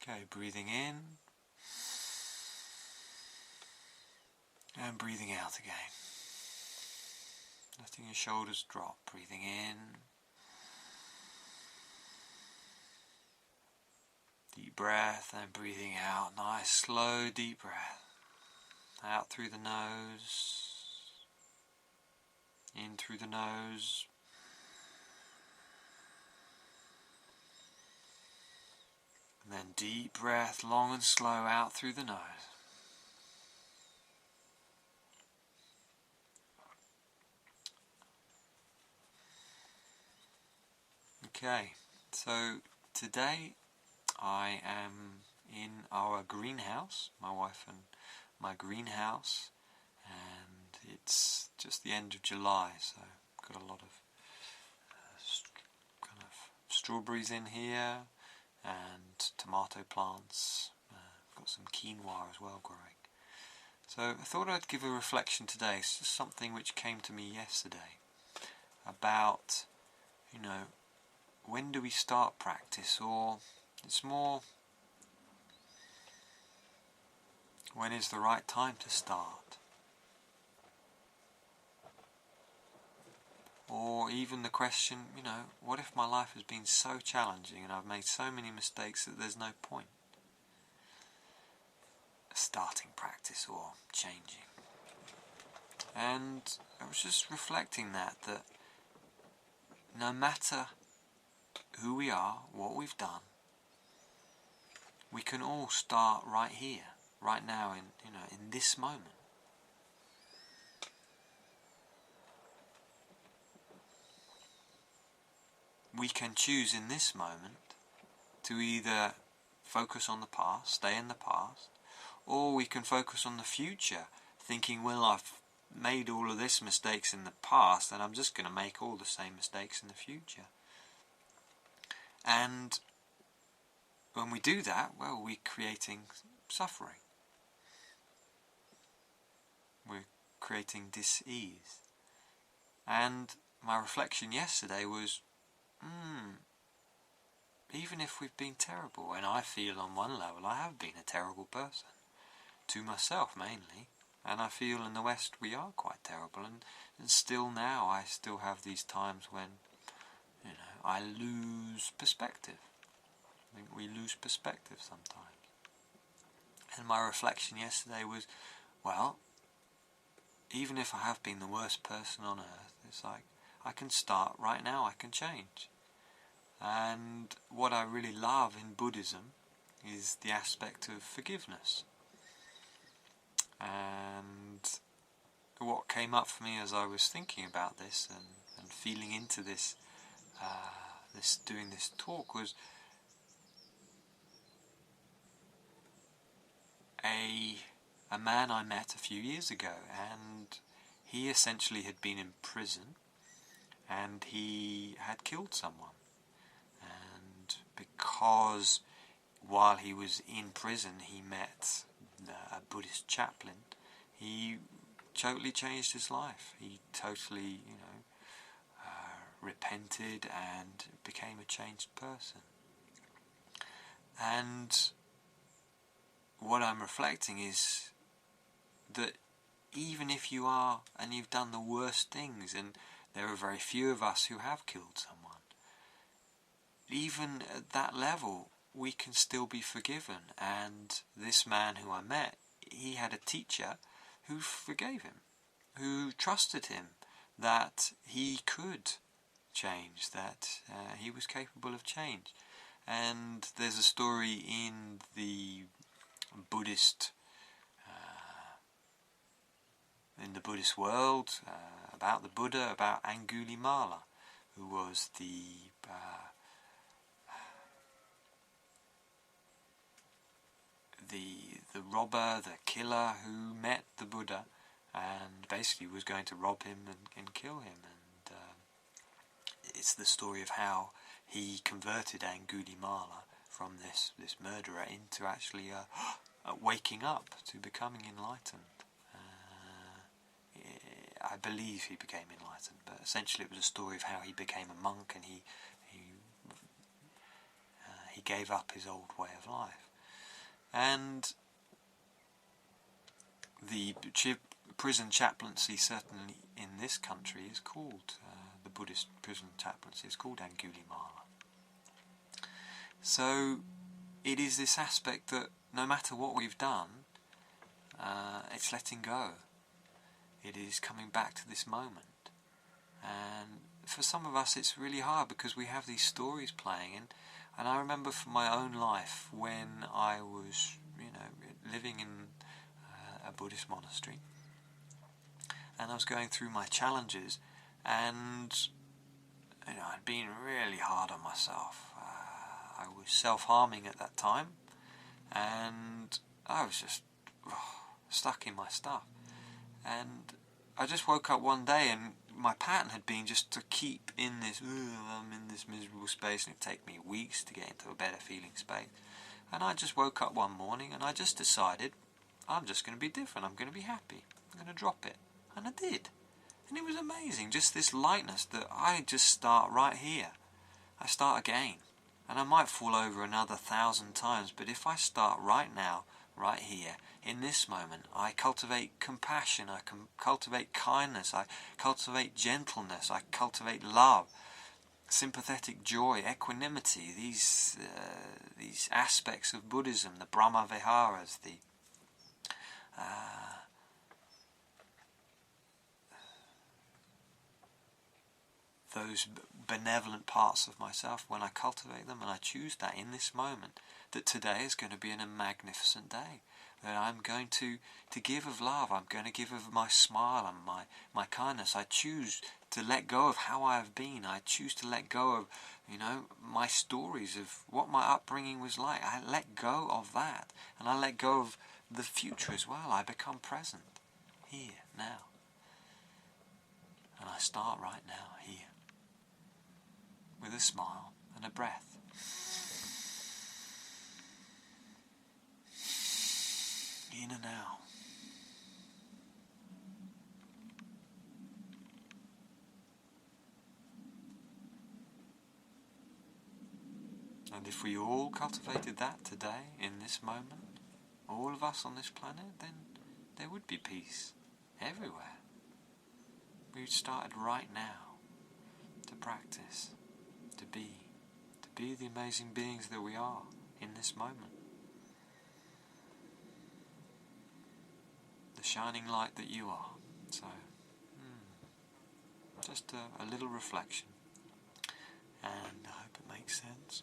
Okay, breathing in and breathing out again. Letting your shoulders drop, breathing in. Deep breath and breathing out. Nice, slow, deep breath. Out through the nose. In through the nose. And then deep breath, long and slow, out through the nose. Okay, so today I am in our greenhouse, my wife and my greenhouse, and it's just the end of July, so I've got a lot of kind of strawberries in here and tomato plants. I've got some quinoa as well growing. So I thought I'd give a reflection today. It's just something which came to me yesterday about, when do we start practice, or it's more, when is the right time to start? Or even the question, what if my life has been so challenging and I've made so many mistakes that there's no point starting practice or changing? And I was just reflecting that no matter who we are, what we've done, we can all start right here, right now, in this moment. We can choose in this moment to either focus on the past, stay in the past, or we can focus on the future, thinking, well, I've made all of this mistakes in the past and I'm just going to make all the same mistakes in the future. And when we do that, well, we're creating suffering. We're creating dis-ease. And my reflection yesterday was, even if we've been terrible, and I feel on one level I have been a terrible person, to myself mainly, and I feel in the West we are quite terrible, and still now I still have these times when, I lose perspective. I think we lose perspective sometimes. And my reflection yesterday was, well, even if I have been the worst person on earth, it's like, I can start right now, I can change. And what I really love in Buddhism is the aspect of forgiveness. And what came up for me as I was thinking about this and feeling into this, doing this talk, was a man I met a few years ago, and he essentially had been in prison and he had killed someone. And because while he was in prison he met a Buddhist chaplain, he totally changed his life. He totally, repented and became a changed person. And what I'm reflecting is that even if you are, and you've done the worst things, and there are very few of us who have killed someone, even at that level we can still be forgiven. And this man who I met, he had a teacher who forgave him, who trusted him that he could change, that he was capable of change. And there's a story in the Buddhist world about the Buddha, about Angulimala, who was the robber, the killer who met the Buddha and basically was going to rob him and kill him. And it's the story of how he converted Angulimala from this murderer into actually waking up, to becoming enlightened. I believe he became enlightened, but essentially it was a story of how he became a monk and he gave up his old way of life. And the prison chaplaincy, certainly in this country, is called, the Buddhist prison chaplaincy is called Angulimala. So it is this aspect that no matter what we've done, it's letting go. It is coming back to this moment. And for some of us it's really hard because we have these stories playing, and I remember from my own life when I was, living in a Buddhist monastery, and I was going through my challenges, and I'd been really hard on myself. I was self-harming at that time, and I was just stuck in my stuff. And I just woke up one day, and my pattern had been just to keep in this, I'm in this miserable space, and it'd take me weeks to get into a better feeling space. And I just woke up one morning, and I just decided, I'm just going to be different, I'm going to be happy, I'm going to drop it. And I did. And it was amazing, just this lightness that I just start right here. I start again. And I might fall over another 1,000 times, but if I start right now, right here, in this moment, I cultivate compassion, I cultivate kindness, I cultivate gentleness, I cultivate love, sympathetic joy, equanimity, these aspects of Buddhism, the Brahma Viharas, those benevolent parts of myself, when I cultivate them and I choose that in this moment, that today is going to be a magnificent day, that I'm going to give of love, I'm going to give of my smile and my kindness. I choose to let go of how I have been. I choose to let go of, my stories of what my upbringing was like. I let go of that, and I let go of the future as well. I become present, here, now. And I start right now, here, with a smile and a breath. In and out. And if we all cultivated that today, in this moment, all of us on this planet, then there would be peace everywhere. We've started right now to practice, to be the amazing beings that we are in this moment. The shining light that you are. So, just a little reflection. And I hope it makes sense.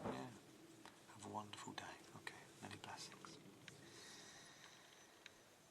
And yeah, have a wonderful day.